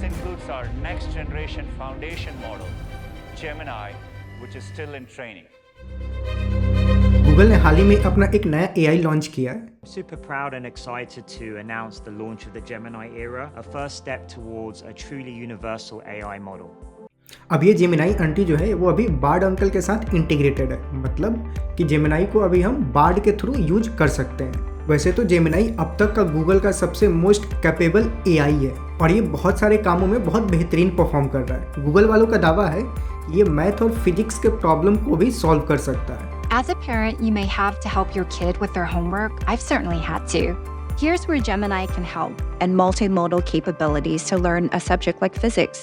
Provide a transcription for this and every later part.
includes our next generation foundation model, Gemini, which is still in training. Google ने हाल ही में अपना एक नया एआई लॉन्च किया है। Super proud and excited to announce the launch of the Gemini Era, a first step towards a truly universal AI model. अब ये Gemini aunty जो है वो अभी बार्ड अंकल के साथ इंटीग्रेटेड है, मतलब कि जेमिनाई को अभी हम बार्ड के थ्रू यूज कर सकते हैं। वैसे तो जेमिनाई अब तक का गूगल का सबसे मोस्ट कैपेबल एआई है और ये बहुत सारे कामों में बहुत बेहतरीन परफॉर्म कर रहा है। गूगल वालों का दावा है कि ये मैथ और फिजिक्स के प्रॉब्लम को भी सॉल्व कर सकता है। As a parent, you may have to help your kid with their homework. I've certainly had to. Here's where Gemini can help. And multimodal capabilities to learn a subject like physics.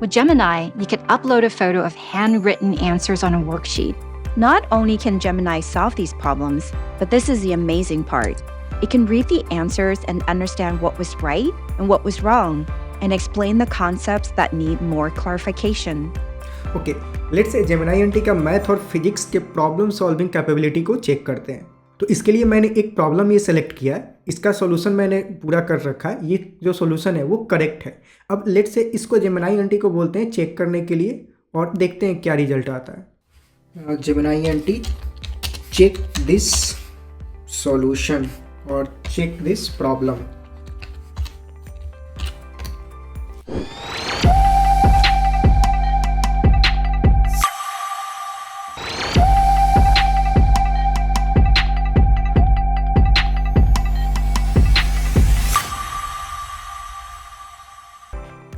With Gemini, you can upload a photo of handwritten answers on a worksheet. Not only can Gemini solve these problems, but this is the amazing part. It can read the answers and understand what was right and what was wrong, and explain the concepts that need more clarification. Okay, let's say Gemini aunty का math और physics के problem solving capability को check करते हैं। तो इसके लिए मैंने एक प्रॉब्लम ये सेलेक्ट किया है, इसका सॉल्यूशन मैंने पूरा कर रखा है। ये जो सॉल्यूशन है वो करेक्ट है। अब लेट्स से इसको जेमिनाई आंटी को बोलते हैं चेक करने के लिए और देखते हैं क्या रिजल्ट आता है। Gemini aunty check this solution और check this problem.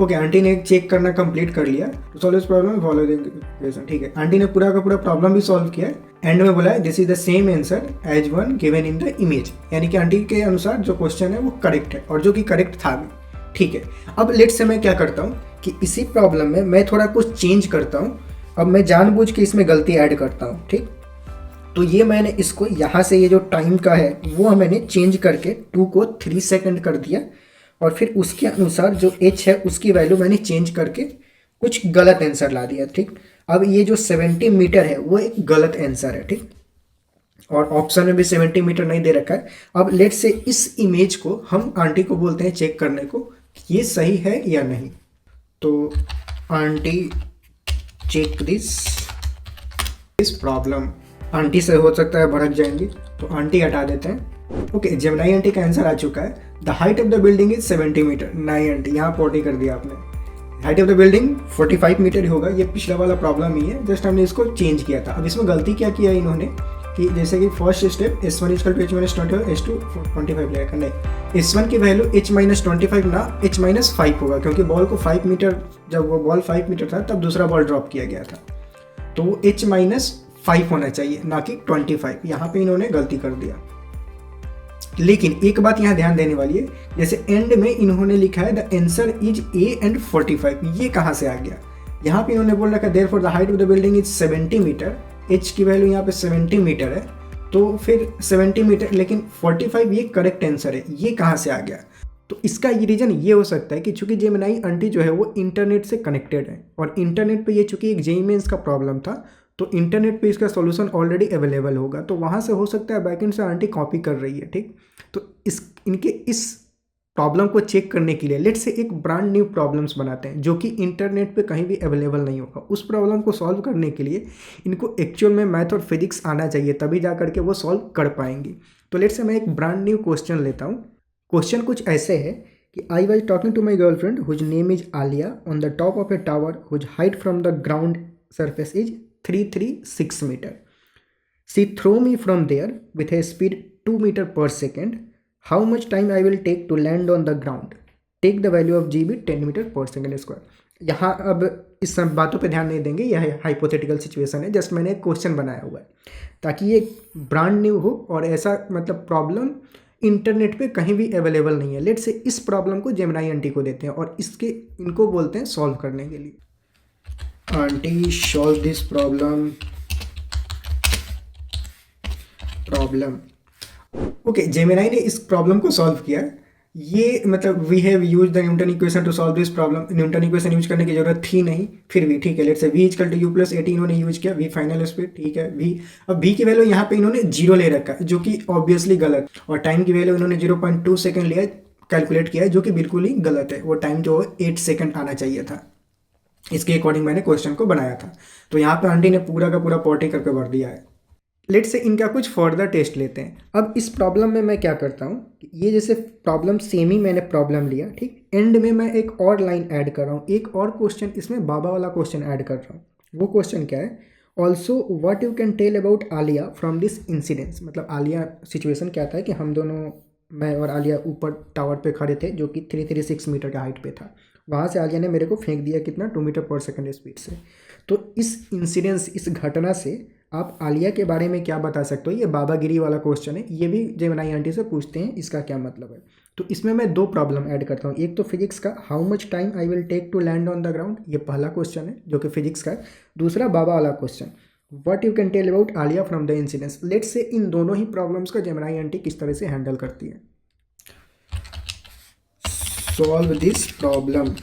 Okay, aunty ने चेक करना कंप्लीट कर लिया। तो solve this problem follow the, ठीक है। आंटी ने पूरा का पूरा प्रॉब्लम भी सॉल्व किया। एंड में बोला है this is the same answer as one given in the image, यानी कि आंटी के अनुसार जो क्वेश्चन है वो करेक्ट है और जो कि करेक्ट था भी। ठीक है, अब लेट्स से मैं क्या करता हूँ कि इसी प्रॉब्लम में मैं थोड़ा कुछ चेंज करता हूँ। अब मैं जानबूझ के इसमें गलती ऐड करता हूँ। ठीक, तो ये मैंने इसको यहाँ से ये जो टाइम का है वो मैंने चेंज करके 2 को 3 सेकंड कर दिया और फिर उसके अनुसार जो h है उसकी वैल्यू मैंने चेंज करके कुछ गलत आंसर ला दिया। ठीक, अब ये जो 70 मीटर है वो एक गलत आंसर है। ठीक, और ऑप्शन में भी 70 मीटर नहीं दे रखा है। अब लेट से इस इमेज को हम आंटी को बोलते हैं चेक करने को कि ये सही है या नहीं। तो aunty check this problem. Aunty से हो सकता है भड़क जाएंगी तो आंटी हटा देते हैं। ओके, जेमिनाई आंटी का आंसर आ चुका है। The height of the building is 70 metre. नहीं आंटी, यहाँ पोटी कर दिया आपने। Height of the building 45 metre ही होगा। ये पिछला वाला प्रॉब्लम ही है, जस्ट हमने इसको चेंज किया था। अब इसमें गलती क्या किया इन्होंने कि जैसे कि first step S1 equal to H-25 S2 25 लेगा। नहीं, S1 की वैल्यू H-25 ना H-5 होगा, क्योंकि बॉल को 5 मीटर, जब वो बॉल 5 मीटर था तब दूसरा बॉल ड्रॉप किया गया था, तो वो H-5 होना चाहिए ना कि 25। यहाँ पे इन्होंने गलती कर दिया। लेकिन एक बात यहाँ ध्यान देने वाली है, जैसे एंड में इन्होंने लिखा है the answer is A and 45, ये कहाँ से आ गया? यहाँ पे इन्होंने बोल रखा है therefore the height of the building is 70 metre. H की वैल्यू यहाँ पे 70 मीटर है, तो फिर 70 मीटर, लेकिन 45 ये करेक्ट आंसर है, ये कहाँ से आ गया? तो इसका ये रीज़न ये हो सकता है कि चूंकि जेमिनाई आंटी जो है वो इंटरनेट से कनेक्टेड है और इंटरनेट पे ये चूंकि एक जेईई मेंस का प्रॉब्लम था तो इंटरनेट पे इसका सॉल्यूशन ऑलरेडी अवेलेबल होगा, तो वहाँ से हो सकता है बैकएंड से आंटी कॉपी कर रही है। ठीक, तो इनके इस प्रॉब्लम को चेक करने के लिए लेट्स से एक ब्रांड न्यू प्रॉब्लम्स बनाते हैं जो कि इंटरनेट पे कहीं भी अवेलेबल नहीं होगा। उस प्रॉब्लम को सॉल्व करने के लिए इनको एक्चुअल में मैथ और फिजिक्स आना चाहिए, तभी जा करके वो सॉल्व कर पाएंगी। तो लेट्स से मैं एक ब्रांड न्यू क्वेश्चन लेता हूँ। क्वेश्चन कुछ ऐसे है कि I was talking to my girlfriend whose name is Alia on the top of a tower whose height from the ground surface is 336 meter. She threw me from there with a speed 2 meter per second. How much time I will take to land on the ground? Take the value of GB 10 meter per second square. यहाँ अब इस सब बातों पे ध्यान नहीं देंगे, यह हाइपोथेटिकल सिचुएशन है, जस्ट मैंने एक क्वेश्चन बनाया हुआ है ताकि ये ब्रांड न्यू हो और ऐसा मतलब प्रॉब्लम इंटरनेट पे कहीं भी अवेलेबल नहीं है। लेट से इस प्रॉब्लम को जेमिनाई आंटी को देते हैं और इनको बोलते हैं सॉल्व करने के लिए। Aunty solve this problem. Okay, Gemini ने इस प्रॉब्लम को सॉल्व किया। ये मतलब we have use the Newton equation to solve this problem. Newton equation use करने की जरूरत थी नहीं, फिर भी ठीक है। Let's say v equal to u plus 18 इन्होंने यूज किया, v फाइनल स्पीड, ठीक है। v अब v की वैल्यू यहाँ पे इन्होंने 0 ले रखा है जो कि ऑब्वियसली गलत, और टाइम की वैल्यू इन्होंने 0.2 सेकंड लिया, कैलकुलेट किया है जो कि बिल्कुल ही गलत है। वो टाइम जो 8 सेकंड आना चाहिए था, इसके अकॉर्डिंग मैंने क्वेश्चन को बनाया था। तो यहाँ पे आंटी ने पूरा का पूरा पॉटी करके भर दिया है। लेट से इनका कुछ फर्दर टेस्ट लेते हैं। अब इस प्रॉब्लम में मैं क्या करता हूँ, ये जैसे प्रॉब्लम सेम ही मैंने प्रॉब्लम लिया, ठीक, एंड में मैं एक और लाइन ऐड कर रहा हूँ, एक और क्वेश्चन इसमें बाबा वाला क्वेश्चन ऐड कर रहा हूँ। वो क्वेश्चन क्या है, also what you can tell about Alia from this incidence. मतलब आलिया सिचुएशन क्या था कि हम दोनों, मैं और आलिया ऊपर टावर पे खड़े थे जो कि 336 मीटर के हाइट पे था। वहाँ से आलिया ने मेरे को फेंक दिया कितना, 2 मीटर पर सेकंड स्पीड से। तो इस इंसिडेंस, इस घटना से आप आलिया के बारे में क्या बता सकते हो। ये बाबागिरी वाला क्वेश्चन है, ये भी जेमिनाई आंटी से पूछते हैं इसका क्या मतलब है। तो इसमें मैं 2 प्रॉब्लम ऐड करता हूँ। एक तो फिजिक्स का, how much time I will take to land on the ground, ये पहला क्वेश्चन है जो कि फिजिक्स का है। दूसरा बाबा वाला question, what you can tell about Alia from the incidence. Let's say इन दोनों ही प्रॉब्लम्स का जेमिनाई आंटी किस तरह से हैंडल करती है। Solve this problem.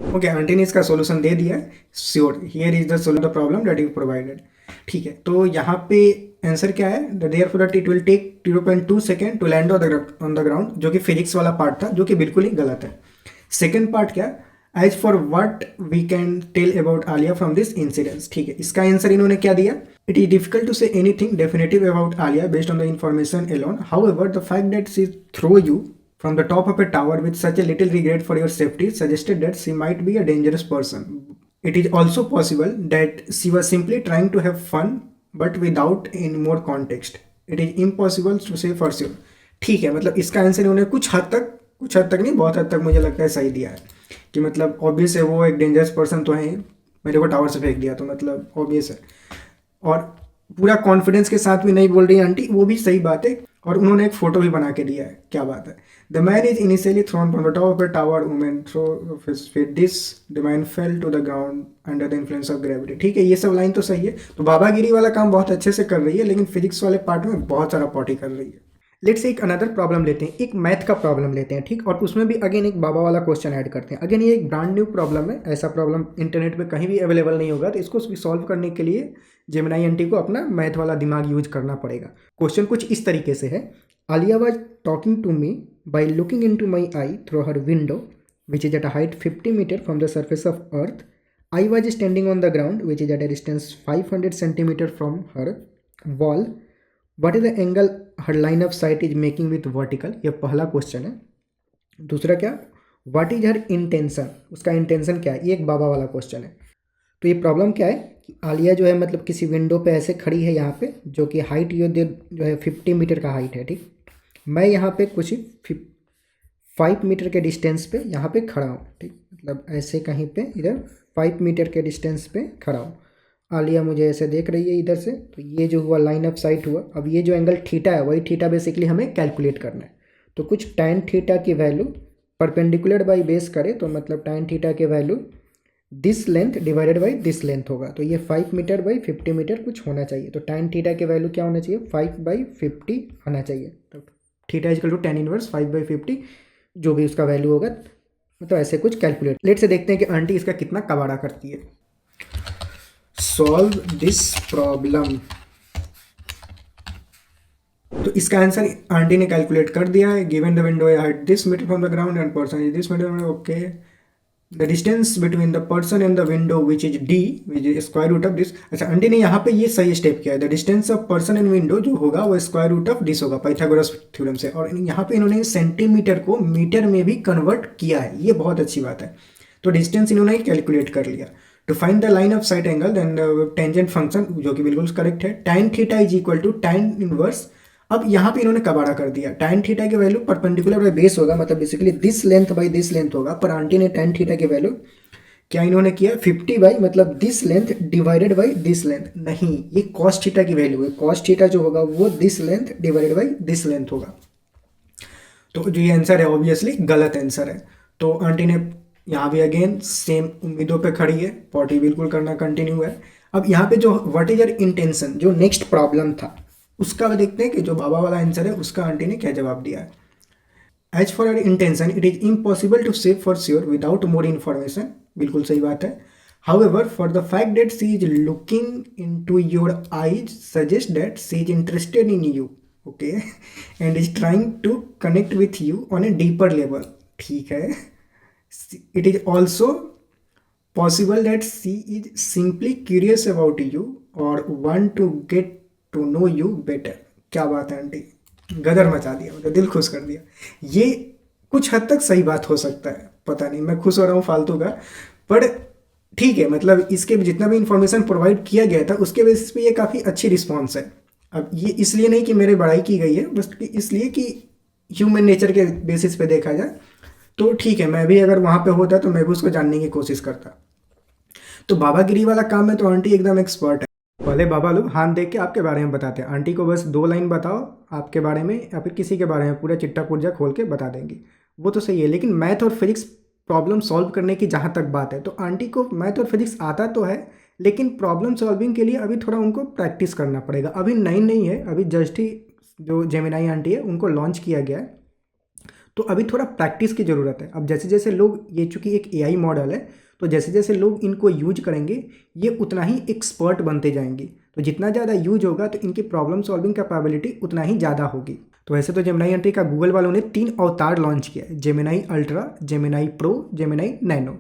Okay, aunty ने इसका सॉल्यूशन दे दिया है। Sure, here is the solution the problem that you provided. ठीक है, तो यहाँ पे आंसर क्या है, therefore that it will take 0.2 second to land on the ground, जो कि फिजिक्स वाला पार्ट था, जो कि बिल्कुल ही गलत है। सेकेंड पार्ट क्या, as for what we can tell about Alia from this incidence. ठीक है, इसका आंसर इन्होंने क्या दिया, it is difficult to say anything definitive about Alia based on the information alone, however the fact that she throw you from the top of a tower with such a little regret for your safety suggested that she might be a dangerous person. It is also possible that she was simply trying to have fun but without any more context. It is impossible to say for sure. ठीक है, मतलब इसका answer उन्होंने कुछ हद तक नहीं, बहुत हद तक मुझे लगता है सही दिया है कि मतलब ऑब्वियस है वो एक डेंजरस पर्सन तो है, मेरे को टावर से फेंक दिया तो मतलब ऑब्वियस है। और पूरा कॉन्फिडेंस के साथ भी नहीं बोल रही आंटी, वो भी सही बात है। और उन्होंने एक फोटो भी बना के दिया है, क्या बात है। The man is initially thrown from the top of a tower, women throw this, the man fell to the ground under the influence of gravity. ठीक है, ये सब लाइन तो सही है। तो बाबागिरी वाला काम बहुत अच्छे से कर रही है, लेकिन फिजिक्स वाले पार्ट में बहुत सारा पॉटी कर रही है। लेट्स से एक अनदर प्रॉब्लम लेते हैं, एक मैथ का प्रॉब्लम लेते हैं, ठीक, और उसमें भी अगेन एक बाबा वाला क्वेश्चन ऐड करते हैं। अगेन ये एक ब्रांड न्यू प्रॉब्लम है, ऐसा प्रॉब्लम इंटरनेट पे कहीं भी अवेलेबल नहीं होगा, तो इसको सॉल्व करने के लिए जेमिनाई आंटी को अपना मैथ वाला दिमाग यूज करना पड़ेगा। क्वेश्चन कुछ इस तरीके से है, Alia was talking to me by looking in to my eye through her window which is at a height 50 metre from the surface of earth. I was standing on the ground which is at a distance 500 centimetre from her wall. What is the angle her line of sight is making with vertical. यह पहला question है। दूसरा क्या, what is her intention, उसका intention क्या है, ये एक बाबा वाला क्वेश्चन है। तो ये प्रॉब्लम क्या है कि आलिया जो है मतलब किसी विंडो पे ऐसे खड़ी है यहाँ पे, जो कि हाइट ये जो है 50 मीटर का हाइट है, ठीक। मैं यहाँ पे कुछ 5 मीटर के डिस्टेंस पे यहाँ पे खड़ा हूँ, ठीक, मतलब ऐसे कहीं पे इधर 5 मीटर के डिस्टेंस पे खड़ा हूँ। आलिया मुझे ऐसे देख रही है इधर से, तो ये जो हुआ लाइन ऑफ साइट हुआ। अब ये जो एंगल थीटा है, वही थीटा बेसिकली हमें कैलकुलेट करना है। तो कुछ tan थीटा की वैल्यू परपेंडिकुलर बाई बेस करे तो मतलब tan थीटा की value this length divided by this length होगा। तो ये 5 मीटर बाई 50 मीटर कुछ होना चाहिए। तो tan थीटा की वैल्यू क्या होना चाहिए, 5/50 होना चाहिए। तो theta is equal to tan inverse 5/50, जो भी उसका वैल्यू होगा, मतलब ऐसे कुछ कैलकुलेट। लेट से देखते हैं कि आंटी इसका कितना कबाड़ा करती है। Solve this problem. तो इसका आंसर आंटी ने कैलकुलेट कर दिया है। Given the window height this metre from the ground and person is this metre, okay. The distance between the person and the window which is D, which is square root of this. अच्छा, aunty ने यहाँ पे ये सही step किया है। The distance of person and window जो होगा वो स्क्वायर रूट ऑफ दिस होगा, पाइथागोरस थ्योरम से। और यहाँ पे इन्होंने सेंटीमीटर को मीटर में भी कन्वर्ट किया है, ये बहुत अच्छी बात है। तो डिस्टेंस इन्होंने कैलकुलेट कर लिया। To find the line of sight angle then tangent function, जो कि बिल्कुल करेक्ट है, tan theta is equal to tan inverse. अब यहाँ पे इन्होंने कबाड़ा कर दिया। tan थीटा की वैल्यू परपेंडिकुलर बाई बेस होगा, मतलब basically this length by this length होगा। पर आंटी ने tan थीटा की वैल्यू क्या इन्होंने किया, 50 बाई मतलब this length divided by this length. नहीं, ये cos थीटा की वैल्यू है। cos थीटा जो होगा वो this length divided by this length होगा। तो जो ये आंसर है ऑब्वियसली गलत आंसर है। तो आंटी ने यहाँ भी अगेन सेम उम्मीदों पे खड़ी है, पॉटी बिल्कुल करना कंटिन्यू है। अब यहाँ पे जो व्हाट इज योर इंटेंशन, जो नेक्स्ट प्रॉब्लम था, उसका देखते हैं कि जो बाबा वाला आंसर है उसका आंटी ने क्या जवाब दिया है। As for our intention it is impossible to say for sure without more information, बिल्कुल सही बात है। However for the fact that she is looking in to your eyes suggest that she is interested in you. Okay, and is trying to connect with you on a deeper level, ठीक है। It is also possible that she is simply curious about you और want to gate to know you better. क्या बात है aunty, गदर मचा दिया, मतलब दिल खुश कर दिया। ये कुछ हद तक सही बात हो सकता है, पता नहीं, मैं खुश हो रहा हूँ फालतू का, पर ठीक है, मतलब इसके जितना भी इंफॉर्मेशन प्रोवाइड किया गया था उसके बेसिस पे ये काफ़ी अच्छी रिस्पॉन्स है। अब ये इसलिए नहीं कि मेरी बड़ाई की गई है, बस इसलिए कि ह्यूमन नेचर के बेसिस पे देखा जाए तो ठीक है, मैं भी अगर वहाँ पे होता तो मैं भी उसको जानने की कोशिश करता। तो बाबागिरी वाला काम में तो आंटी एकदम एक्सपर्ट है। पहले बाबा लोग हाथ देख के आपके बारे में बताते हैं, आंटी को बस 2 लाइन बताओ आपके बारे में या फिर किसी के बारे में, पूरा चिट्टा पुर्जा खोल के बता देंगी, वो तो सही है। लेकिन मैथ और फिजिक्स प्रॉब्लम सॉल्व करने की जहाँ तक बात है तो आंटी को मैथ और फिजिक्स आता तो है, लेकिन प्रॉब्लम सॉल्विंग के लिए अभी थोड़ा उनको प्रैक्टिस करना पड़ेगा। अभी नई नहीं है, अभी जस्ट ही जो जेमिनाई आंटी है उनको लॉन्च किया गया है, तो अभी थोड़ा प्रैक्टिस की ज़रूरत है। अब जैसे जैसे लोग, ये चूँकि एक AI मॉडल है, तो जैसे जैसे लोग इनको यूज करेंगे ये उतना ही एक्सपर्ट बनते जाएंगे। तो जितना ज़्यादा यूज होगा तो इनकी प्रॉब्लम सॉल्विंग कैपेबिलिटी उतना ही ज़्यादा होगी। तो वैसे तो जेमिनाई आंटी का गूगल वालों ने 3 अवतार लॉन्च किया है, Gemini ultra, Gemini pro, Gemini nano.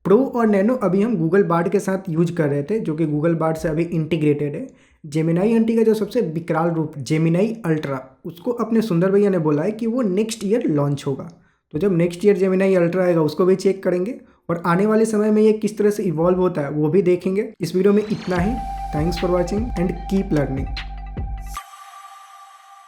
Pro और नैनो अभी हम गूगल बार्ड के साथ यूज कर रहे थे, जो कि गूगल बार्ड से अभी इंटीग्रेटेड है। जेमिनाई आंटी का जो सबसे विकराल रूप जेमिनाई अल्ट्रा, उसको अपने सुंदर भैया ने बोला है कि वो नेक्स्ट ईयर लॉन्च होगा। तो जब नेक्स्ट ईयर जेमिनाई अल्ट्रा आएगा उसको भी चेक करेंगे और आने वाले समय में ये किस तरह से इवॉल्व होता है वो भी देखेंगे। इस वीडियो में इतना ही। Thanks for watching and keep learning.